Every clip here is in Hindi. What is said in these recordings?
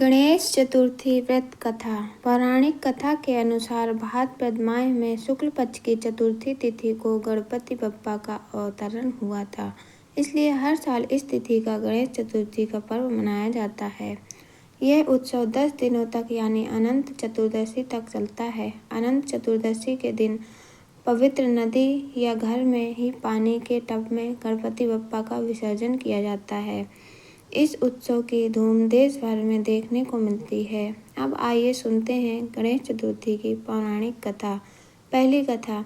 गणेश चतुर्थी व्रत कथा। पौराणिक कथा के अनुसार भाद्रपद माह में शुक्ल पक्ष की चतुर्थी तिथि को गणपति बप्पा का अवतरण हुआ था। इसलिए हर साल इस तिथि का गणेश चतुर्थी का पर्व मनाया जाता है। यह उत्सव 10 दिनों तक यानी अनंत चतुर्दशी तक चलता है। अनंत चतुर्दशी के दिन पवित्र नदी या घर में ही पानी के टब में गणपति बप्पा का विसर्जन किया जाता है। इस उत्सव की धूम देश भर में देखने को मिलती है। अब आइए सुनते हैं गणेश चतुर्थी की पौराणिक कथा। पहली कथा।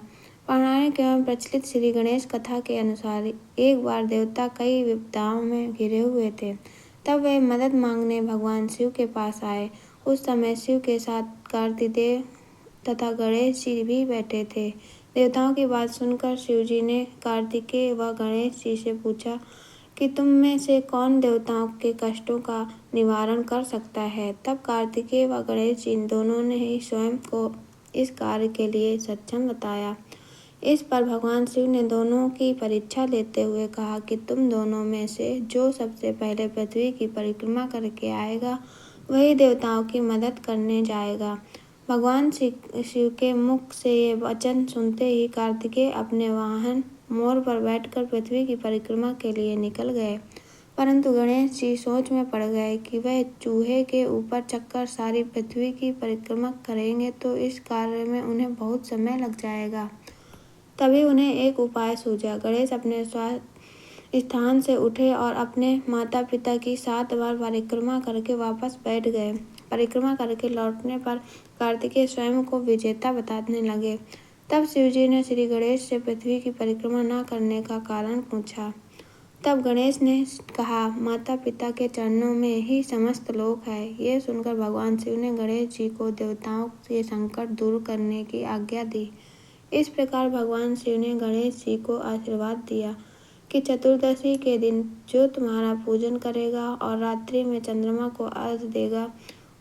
पौराणिक एवं प्रचलित श्री गणेश कथा के अनुसार एक बार देवता कई विपदाओं में घिरे हुए थे। तब वे मदद मांगने भगवान शिव के पास आए। उस समय शिव के साथ कार्तिकेय तथा गणेश जी भी बैठे थे। देवताओं की बात सुनकर शिव जी ने कार्तिकेय व गणेश जी से पूछा कि तुम में से कौन देवताओं के कष्टों का निवारण कर सकता है। तब कार्तिकेय व गणेश जी दोनों ने ही स्वयं को इस कार्य के लिए सक्षम बताया। इस पर भगवान शिव ने दोनों की परीक्षा लेते हुए कहा कि तुम दोनों में से जो सबसे पहले पृथ्वी की परिक्रमा करके आएगा वही देवताओं की मदद करने जाएगा। भगवान शिव के मुख से ये वचन सुनते ही कार्तिकेय अपने वाहन मोर पर बैठकर पृथ्वी की परिक्रमा के लिए निकल गए। परंतु गणेश जी सोच में पड़ गए कि वह चूहे के ऊपर चढ़कर सारी पृथ्वी की परिक्रमा करेंगे तो इस कार्य में उन्हें बहुत समय लग जाएगा। तभी उन्हें एक उपाय सूझा। गणेश अपने स्थान से उठे और अपने माता पिता की 7 बार परिक्रमा करके वापस बैठ गए। परिक्रमा करके लौटने पर कार्तिकेय स्वयं को विजेता बताने लगे। तब शिवजी ने श्री गणेश से पृथ्वी की परिक्रमा न करने का कारण पूछा। तब गणेश ने कहा, माता पिता के चरणों में ही समस्त लोक है। ये सुनकर भगवान शिव ने गणेश जी को देवताओं के संकट दूर करने की आज्ञा दी। इस प्रकार भगवान शिव ने गणेश जी को आशीर्वाद दिया कि चतुर्दशी के दिन जो तुम्हारा पूजन करेगा और रात्रि में चंद्रमा को अर्घ्य देगा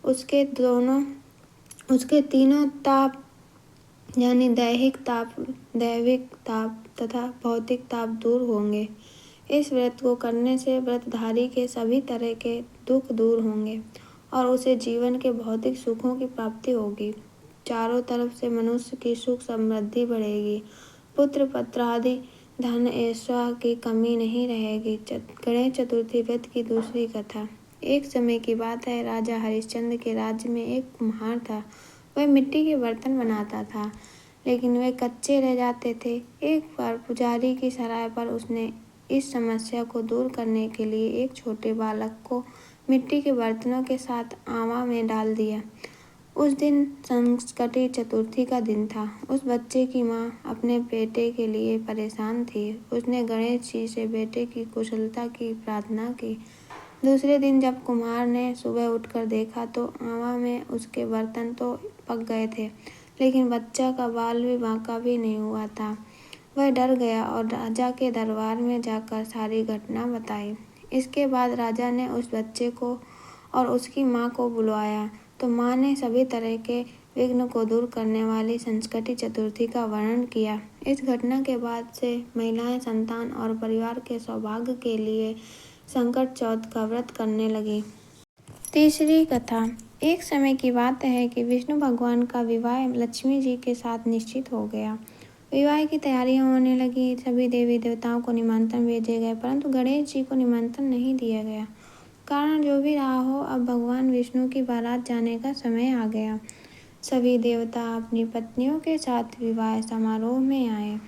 उसके तीनों ताप यानी दैहिक ताप, दैविक ताप तथा भौतिक ताप दूर होंगे। इस व्रत को करने से व्रतधारी के सभी तरह के दुख दूर होंगे और उसे जीवन के भौतिक सुखों की प्राप्ति होगी। चारों तरफ से मनुष्य की सुख समृद्धि बढ़ेगी। पुत्र पत्र आदि धन ऐश्वर्य की कमी नहीं रहेगी। गणेश चतुर्थी व्रत की दूसरी कथा। एक समय की बात है, राजा हरिश्चंद्र के राज्य में एक कुम्हार था। वह मिट्टी के बर्तन बनाता था, लेकिन वे कच्चे रह जाते थे। एक बार पुजारी की सलाह पर उसने इस समस्या को दूर करने के लिए एक छोटे बालक को मिट्टी के बर्तनों के साथ आवा में डाल दिया। उस दिन संकटी चतुर्थी का दिन था। उस बच्चे की माँ अपने बेटे के लिए परेशान थी। उसने गणेश जी से बेटे की कुशलता की प्रार्थना की। दूसरे दिन जब कुम्हार ने सुबह उठकर देखा तो आवा में उसके बर्तन तो पक गए थे, लेकिन बच्चा का बाल भी बांका भी नहीं हुआ था। वह डर गया और राजा के दरबार में जाकर सारी घटना बताई। इसके बाद राजा ने उस बच्चे को और उसकी माँ को बुलवाया तो माँ ने सभी तरह के विघ्न को दूर करने वाली संकटी चतुर्थी का वर्णन किया। इस घटना के बाद से महिलाएं संतान और परिवार के सौभाग्य के लिए संकट चौथ का व्रत करने लगी। तीसरी कथा। एक समय की बात है कि विष्णु भगवान का विवाह लक्ष्मी जी के साथ निश्चित हो गया। विवाह की तैयारियां होने लगी। सभी देवी देवताओं को निमंत्रण भेजे गए, परंतु गणेश जी को निमंत्रण नहीं दिया गया। कारण जो भी रहा हो, अब भगवान विष्णु की बारात जाने का समय आ गया। सभी देवता अपनी पत्नियों के साथ विवाह समारोह में आए।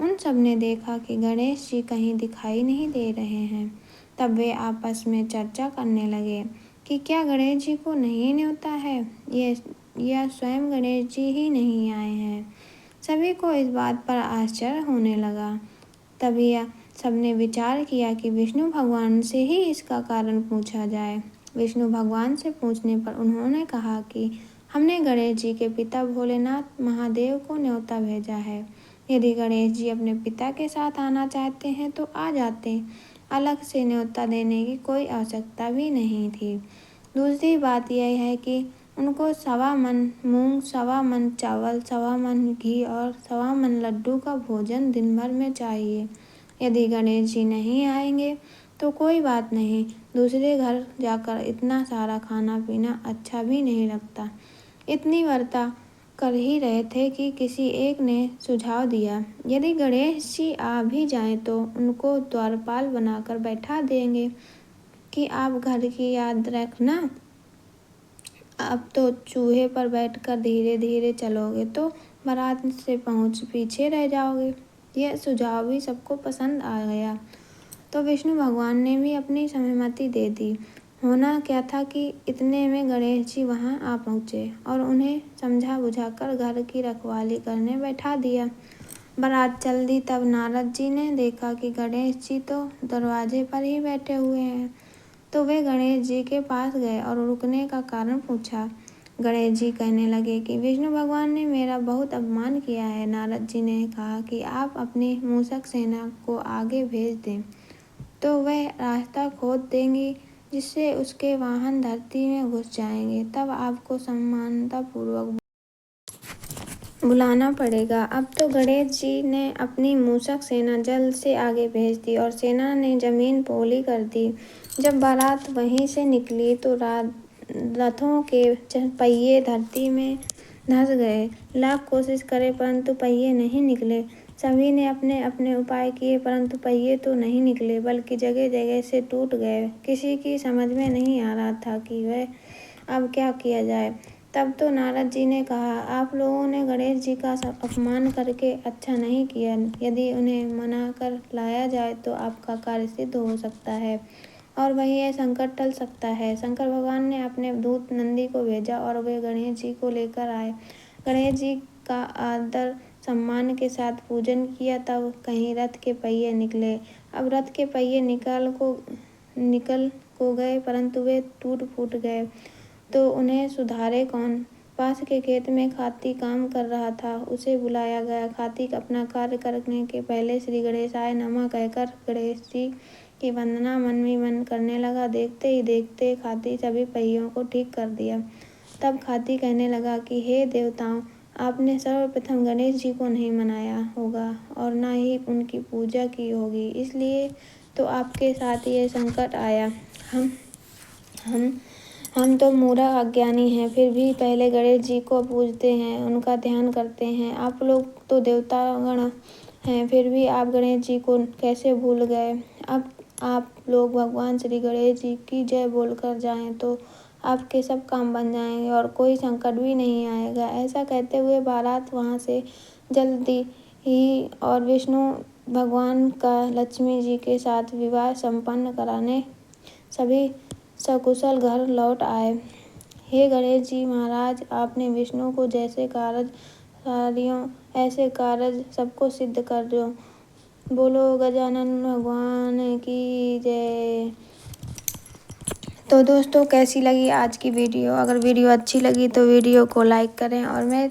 उन सब ने देखा कि गणेश जी कहीं दिखाई नहीं दे रहे हैं। तब वे आपस में चर्चा करने लगे कि क्या गणेश जी को नहीं न्योता है या स्वयं गणेश जी ही नहीं आए हैं। सभी को इस बात पर आश्चर्य होने लगा। तभी सबने विचार किया कि विष्णु भगवान से ही इसका कारण पूछा जाए। विष्णु भगवान से पूछने पर उन्होंने कहा कि हमने गणेश जी के पिता भोलेनाथ महादेव को न्योता भेजा है। यदि गणेश जी अपने पिता के साथ आना चाहते हैं तो आ जाते, अलग से न्योता देने की कोई आवश्यकता भी नहीं थी। दूसरी बात यह है कि उनको 1.25 मन मूंग, 1.25 मन चावल, 1.25 मन घी और 1.25 मन लड्डू का भोजन दिन भर में चाहिए। यदि गणेश जी नहीं आएंगे तो कोई बात नहीं, दूसरे घर जाकर इतना सारा खाना पीना अच्छा भी नहीं लगता। इतनी वार्ता कर ही रहे थे कि किसी एक ने सुझाव दिया, यदि गणेश जी आ भी जाएं तो उनको द्वारपाल बनाकर बैठा देंगे कि आप घर की याद रखना। अब तो चूहे पर बैठकर धीरे धीरे चलोगे तो बारात से पहुँच पीछे रह जाओगे। यह सुझाव भी सबको पसंद आ गया, तो विष्णु भगवान ने भी अपनी सहमति दे दी। होना क्या था कि इतने में गणेश जी वहां आ पहुँचे और उन्हें समझा बुझाकर घर की रखवाली करने बैठा दिया। बारात चल दी, तब नारद जी ने देखा कि गणेश जी तो दरवाजे पर ही बैठे हुए हैं। तो वे गणेश जी के पास गए और रुकने का कारण पूछा। गणेश जी कहने लगे कि विष्णु भगवान ने मेरा बहुत अपमान किया है। नारद जी ने कहा कि आप अपनी मूषक सेना को आगे भेज दें, तो वह रास्ता खोद देंगी, जिससे उसके वाहन धरती में घुस जाएंगे। तब आपको सम्मानतापूर्वक बुलाना पड़ेगा। अब तो गणेश जी ने अपनी मूषक सेना जल्द से आगे भेज दी और सेना ने जमीन पोली कर दी। जब बारात वहीं से निकली तो रथों के पहिए धरती में धंस गए। लाख कोशिश करे परंतु पहिए नहीं निकले। सभी ने अपने अपने उपाय किए परंतु पहिए तो नहीं निकले, बल्कि जगह जगह से टूट गए। किसी की समझ में नहीं आ रहा था कि वह अब क्या किया जाए। तब तो नारद जी ने कहा, आप लोगों ने गणेश जी का अपमान करके अच्छा नहीं किया। यदि उन्हें मना कर लाया जाए तो आपका कार्य सिद्ध हो सकता है और वही यह संकट टल सकता है। शंकर भगवान ने अपने दूत नंदी को भेजा और वे गणेश जी को लेकर आए। गणेश जी का आदर सम्मान के साथ पूजन किया, तब कहीं रथ के पहिए निकले। अब रथ के पहिए निकल को गए परंतु वे टूट फूट गए, तो उन्हें सुधारे कौन। पास के खेत में खाती काम कर रहा था, उसे बुलाया गया। खाती अपना कार्य करने के पहले श्री गणेशाय नमः कहकर गणेश जी की वंदना मन ही मन करने लगा। देखते ही देखते खाती सभी पहियों को ठीक कर दिया। तब खाती कहने लगा कि हे देवताओं, आपने सर्वप्रथम गणेश जी को नहीं मनाया होगा और न ही उनकी पूजा की होगी, इसलिए तो आपके साथ ये संकट आया। हम तो मूढ़ अज्ञानी हैं, फिर भी पहले गणेश जी को पूजते हैं, उनका ध्यान करते हैं। आप लोग तो देवतागण हैं, फिर भी आप गणेश जी को कैसे भूल गए। अब आप लोग भगवान श्री गणेश जी की जय बोलकर जाएं तो आपके सब काम बन जाएंगे और कोई संकट भी नहीं आएगा। ऐसा कहते हुए बारात वहां से जल दी ही और विष्णु भगवान का लक्ष्मी जी के साथ विवाह संपन्न कराने सभी सकुशल घर लौट आए। हे गणेश जी महाराज, आपने विष्णु को जैसे कारज सारियों ऐसे कारज सबको सिद्ध कर दो। बोलो गजानन भगवान की जय। तो दोस्तों, कैसी लगी आज की वीडियो? अगर वीडियो अच्छी लगी तो वीडियो को लाइक करें और मैं